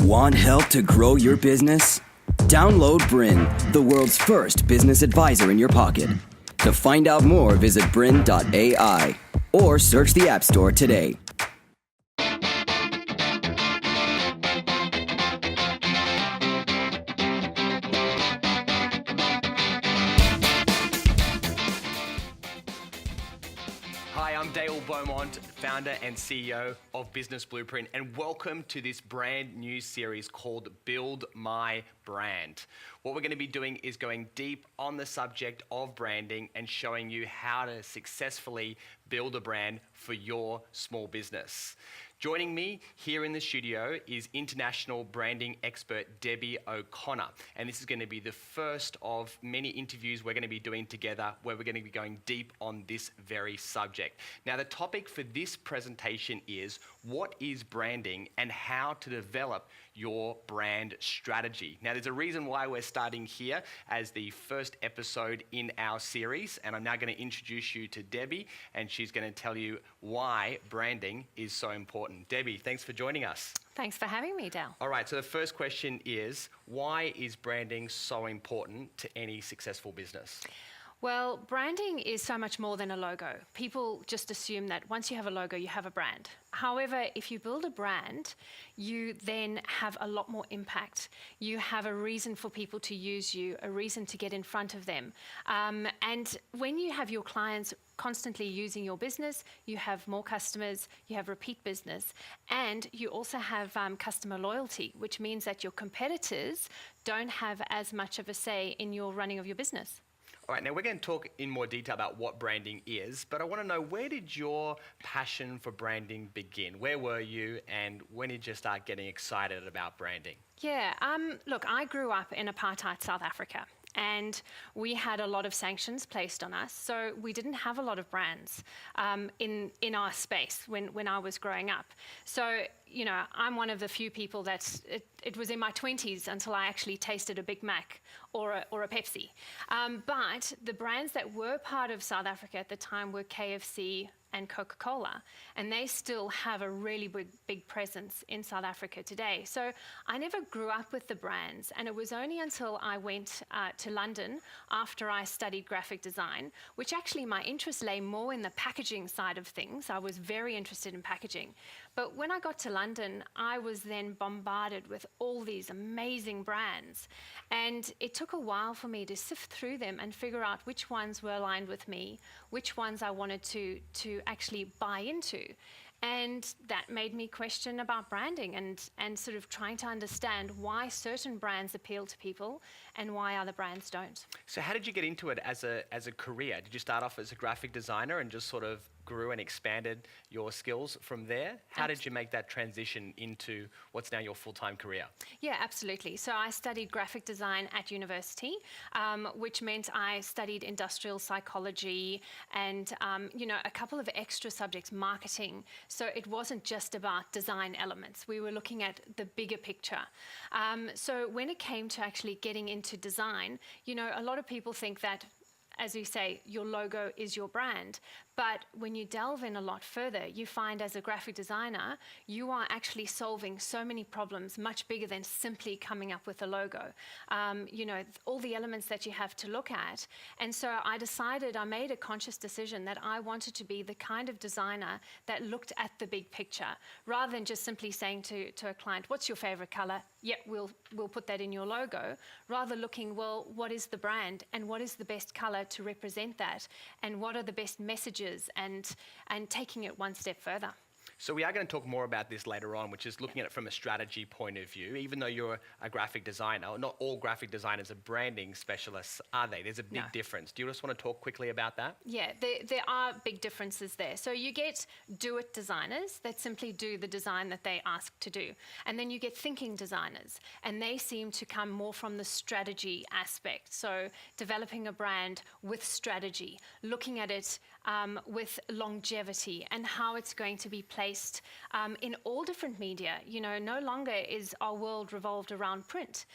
Want help to grow your business? Download BRiN, the world's first business advisor in your pocket. To find out more, visit BRiN.ai or search the App Store today. Hi, I'm Beaumont, founder and CEO of Business Blueprint, and welcome to this brand new series called Build My Brand. What we're going to be doing is going deep on the subject of branding and showing you how to successfully build a brand for your small business. Joining me here in the studio is international branding expert Debbie O'Connor, and this is going to be the first of many interviews we're going to be doing together where we're going to be going deep on this very subject. Now, the topic for this presentation is what is branding and how to develop your brand strategy. Now, there's a reason why we're starting here as the first episode in our series, and I'm now going to introduce you to Debbie, and she's going to tell you why branding is so important. Debbie, thanks for joining us. Thanks for having me, Dal. All right, so the first question is, why is branding so important to any successful business? Well, branding is so much more than a logo. People just assume that once you have a logo, you have a brand. However, if you build a brand, you then have a lot more impact. You have a reason for people to use you, a reason to get in front of them. And when you have your clients constantly using your business, you have more customers, you have repeat business, and you also have customer loyalty, which means that your competitors don't have as much of a say in your running of your business. All right, now we're going to talk in more detail about what branding is, but I want to know, where did your passion for branding begin? Where were you, and when did you start getting excited about branding? Yeah, look, I grew up in apartheid South Africa, and we had a lot of sanctions placed on us, so we didn't have a lot of brands in our space when I was growing up. So, you know, I'm one of the few people that it was in my 20s until I actually tasted a Big Mac or a Pepsi. But the brands that were part of South Africa at the time were KFC and Coca-Cola, and they still have a really big presence in South Africa today. So I never grew up with the brands, and it was only until I went to London after I studied graphic design, which actually my interest lay more in the packaging side of things. I was very interested in packaging. But when I got to London, I was then bombarded with all these amazing brands. And it took a while for me to sift through them and figure out which ones were aligned with me, which ones I wanted to actually buy into. And that made me question about branding and sort of trying to understand why certain brands appeal to people and why other brands don't. So how did you get into it as a career? Did you start off as a graphic designer and just sort of grew and expanded your skills from there? How did you make that transition into what's now your full-time career? Yeah, absolutely. So I studied graphic design at university, which meant I studied industrial psychology and, you know, a couple of extra subjects, marketing. So it wasn't just about design elements. We were looking at the bigger picture. So when it came to actually getting into design, you know, a lot of people think that, as you say, your logo is your brand. But when you delve in a lot further, you find as a graphic designer, you are actually solving so many problems much bigger than simply coming up with a logo. You know, all the elements that you have to look at. And so I made a conscious decision that I wanted to be the kind of designer that looked at the big picture, rather than just simply saying to a client, what's your favorite color? Yeah, we'll put that in your logo. Rather looking, well, what is the brand and what is the best color to represent that? And what are the best messages, and taking it one step further. So we are going to talk more about this later on, which is looking at it from a strategy point of view. Even though you're a graphic designer, not all graphic designers are branding specialists, are they? There's a big difference. Do you just want to talk quickly about that? Yeah, there are big differences there. So you get do-it designers that simply do the design that they ask to do. And then you get thinking designers, and they seem to come more from the strategy aspect. So developing a brand with strategy, looking at it with longevity and how it's going to be placed in all different media. You know, no longer is our world revolved around print.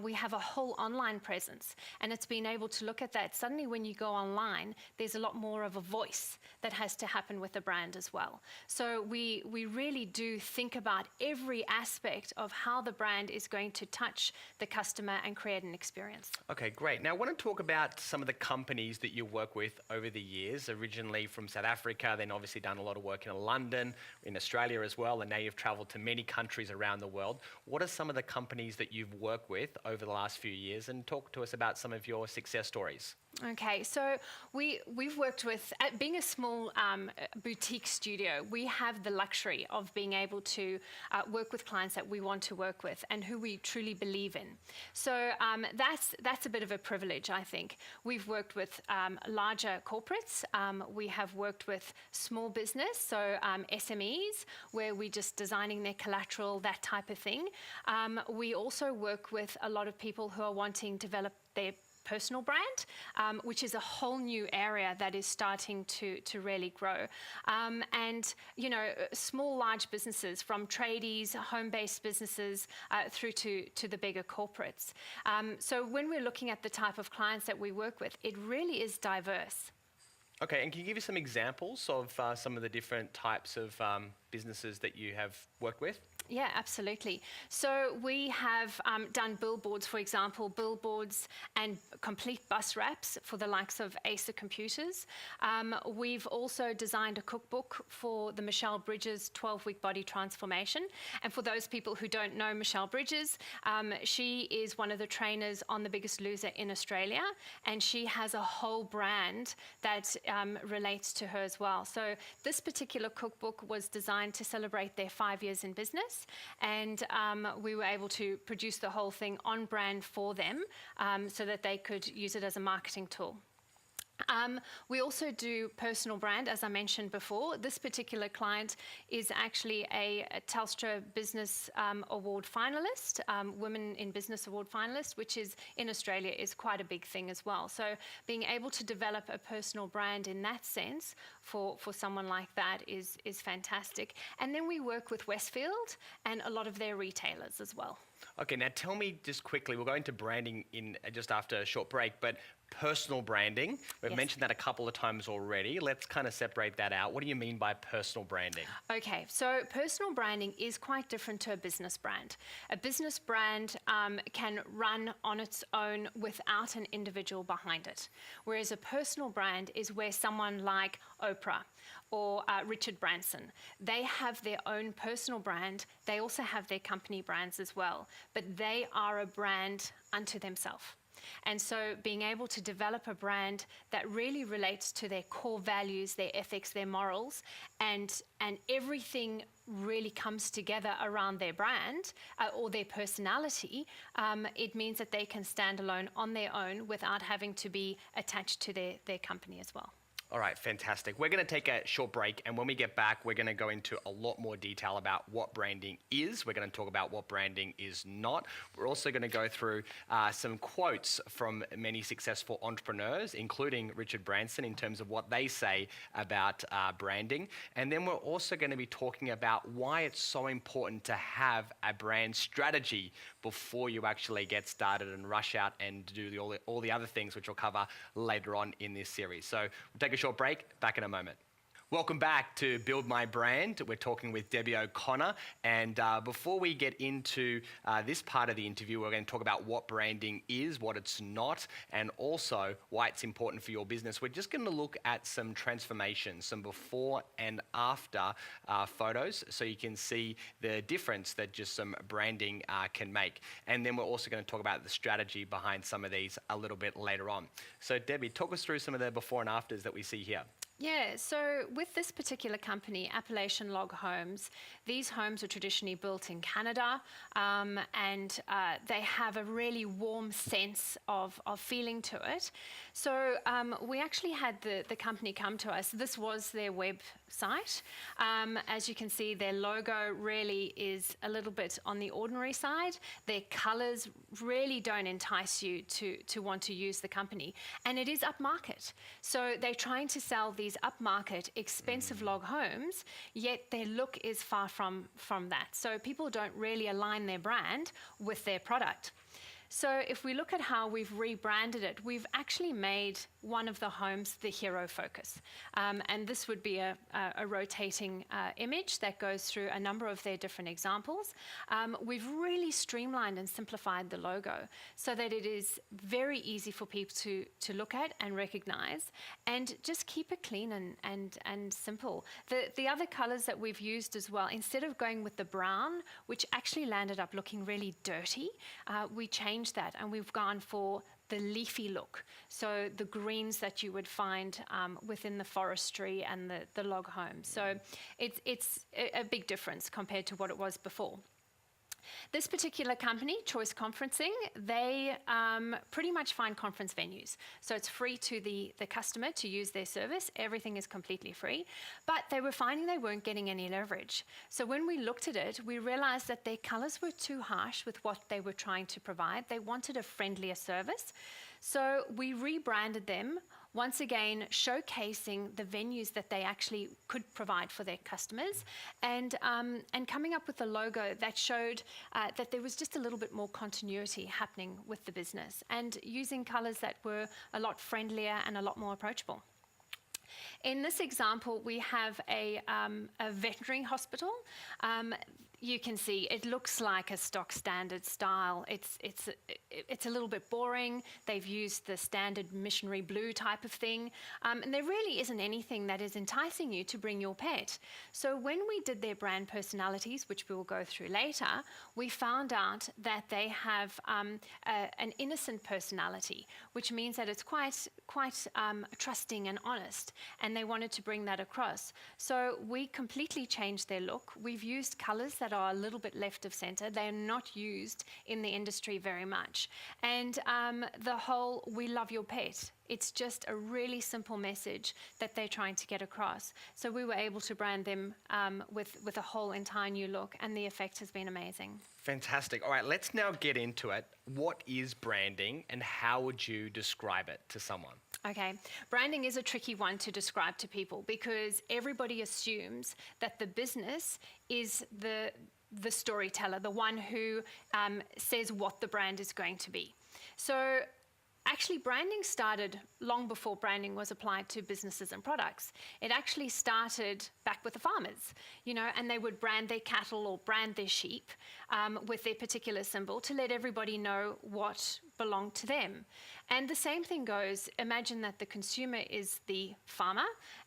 We have a whole online presence, and it's being able to look at that. Suddenly when you go online, there's a lot more of a voice that has to happen with the brand as well. So we really do think about every aspect of how the brand is going to touch the customer and create an experience. Okay, great. Now I want to talk about some of the companies that you work with over the years, originally from South Africa, then obviously done a lot of work in London, in Australia as well, and now you've traveled to many countries around the world. What are some of the companies that you've worked with over the last few years, and talk to us about some of your success stories? Okay, so we've worked with, being a small boutique studio, we have the luxury of being able to work with clients that we want to work with and who we truly believe in. So that's a bit of a privilege, I think. We've worked with larger corporates. We have worked with small business, so SMEs, where we're just designing their collateral, that type of thing. We also work with a lot of people who are wanting to develop their personal brand, which is a whole new area that is starting to really grow. And, you know, small, large businesses, from tradies, home-based businesses, through to the bigger corporates. So when we're looking at the type of clients that we work with, it really is diverse. Okay, and can you give us some examples of some of the different types of businesses that you have worked with? Yeah, absolutely. So we have done billboards, for example, billboards and complete bus wraps for the likes of Acer Computers. We've also designed a cookbook for the Michelle Bridges 12-week body transformation. And for those people who don't know Michelle Bridges, she is one of the trainers on The Biggest Loser in Australia, and she has a whole brand that relates to her as well. So this particular cookbook was designed to celebrate their 5 years in business. And we were able to produce the whole thing on brand for them so that they could use it as a marketing tool. We also do personal brand, as I mentioned before. This particular client is actually a Telstra Business Award finalist, Women in Business Award finalist, which is in Australia is quite a big thing as well. So being able to develop a personal brand in that sense for someone like that is fantastic. And then we work with Westfield and a lot of their retailers as well. Okay, now tell me just quickly, we'll go into branding in just after a short break, but personal branding, we've mentioned that a couple of times already. Let's kind of separate that out. What do you mean by personal branding? Okay, so personal branding is quite different to a business brand. A business brand can run on its own without an individual behind it, whereas a personal brand is where someone like Oprah or Richard Branson, they have their own personal brand. They also have their company brands as well, but they are a brand unto themselves. And so being able to develop a brand that really relates to their core values, their ethics, their morals, and everything really comes together around their brand or their personality, it means that they can stand alone on their own without having to be attached to their company as well. All right, fantastic. We're going to take a short break, and when we get back, we're going to go into a lot more detail about what branding is. We're going to talk about what branding is not. We're also going to go through some quotes from many successful entrepreneurs, including Richard Branson, in terms of what they say about branding. And then we're also going to be talking about why it's so important to have a brand strategy before you actually get started and rush out and do all the other things, which we'll cover later on in this series. So we'll take a short break, back in a moment. Welcome back to Build My Brand. We're talking with Debbie O'Connor, and before we get into this part of the interview, we're going to talk about what branding is, what it's not, and also why it's important for your business. We're just going to look at some transformations, some before and after photos, so you can see the difference that just some branding can make. And then we're also going to talk about the strategy behind some of these a little bit later on. So Debbie, talk us through some of the before and afters that we see here. Yeah, so with this particular company, Appalachian Log Homes, these homes are traditionally built in Canada, and they have a really warm sense of feeling to it. So we actually had the company come to us. This was their website site. As you can see, their logo really is a little bit on the ordinary side. Their colors really don't entice you to want to use the company. And it is upmarket. So they're trying to sell these upmarket, expensive log homes, yet their look is far from that. So people don't really align their brand with their product. So if we look at how we've rebranded it, we've actually made one of the homes the hero focus. And this would be a rotating image that goes through a number of their different examples. We've really streamlined and simplified the logo so that it is very easy for people to look at and recognize, and just keep it clean and simple. The other colors that we've used as well, instead of going with the brown, which actually landed up looking really dirty, we changed that and we've gone for the leafy look. So the greens that you would find within the forestry and the log home. So it's a big difference compared to what it was before. This particular company, Choice Conferencing, they pretty much find conference venues. So it's free to the customer to use their service. Everything is completely free. But they were finding they weren't getting any leverage. So when we looked at it, we realized that their colors were too harsh with what they were trying to provide. They wanted a friendlier service. So we rebranded them, once again showcasing the venues that they actually could provide for their customers, and coming up with a logo that showed that there was just a little bit more continuity happening with the business, and using colors that were a lot friendlier and a lot more approachable. In this example, we have a veterinary hospital. You can see it looks like a stock standard style. It's a little bit boring. They've used the standard missionary blue type of thing. And there really isn't anything that is enticing you to bring your pet. So when we did their brand personalities, which we will go through later, we found out that they have an innocent personality, which means that it's quite trusting and honest. And they wanted to bring that across. So we completely changed their look. We've used colors that are a little bit left of center. They're not used in the industry very much. And the whole "we love your pet," it's just a really simple message that they're trying to get across. So we were able to brand them with a whole entire new look, and the effect has been amazing. Fantastic. All right, let's now get into it. What is branding and how would you describe it to someone? Okay, branding is a tricky one to describe to people because everybody assumes that the business is the storyteller, the one who says what the brand is going to be. So actually, branding started long before branding was applied to businesses and products. It actually started back with the farmers, and they would brand their cattle or brand their sheep with their particular symbol to let everybody know what belonged to them. And the same thing goes, imagine that the consumer is the farmer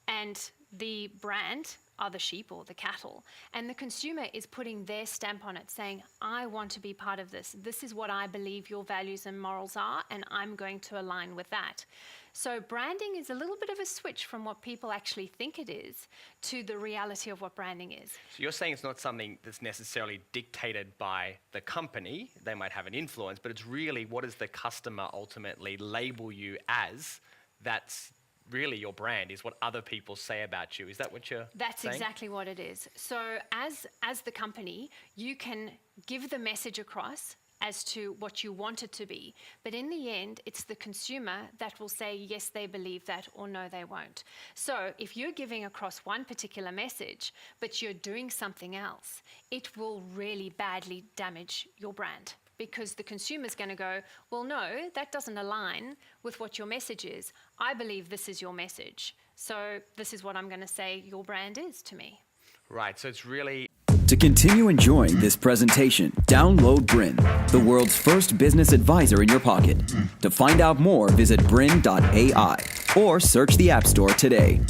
and the brand are the sheep or the cattle. And the consumer is putting their stamp on it saying, I want to be part of this. This is what I believe your values and morals are, and I'm going to align with that. So branding is a little bit of a switch from what people actually think it is to the reality of what branding is. So you're saying it's not something that's necessarily dictated by the company. They might have an influence, but it's really what does the customer ultimately label you as? That's really your brand, is what other people say about you. Is that what you're That's saying? Exactly what it is. So as the company, you can give the message across as to what you want it to be. But in the end, it's the consumer that will say, yes, they believe that, or no, they won't. So if you're giving across one particular message, but you're doing something else, it will really badly damage your brand. Because the consumer's going to go, well, no, that doesn't align with what your message is. I believe this is your message. So this is what I'm going to say your brand is to me. Right, so it's really... To continue enjoying this presentation, download BRiN, the world's first business advisor in your pocket. To find out more, visit BRiN.ai or search the App Store today.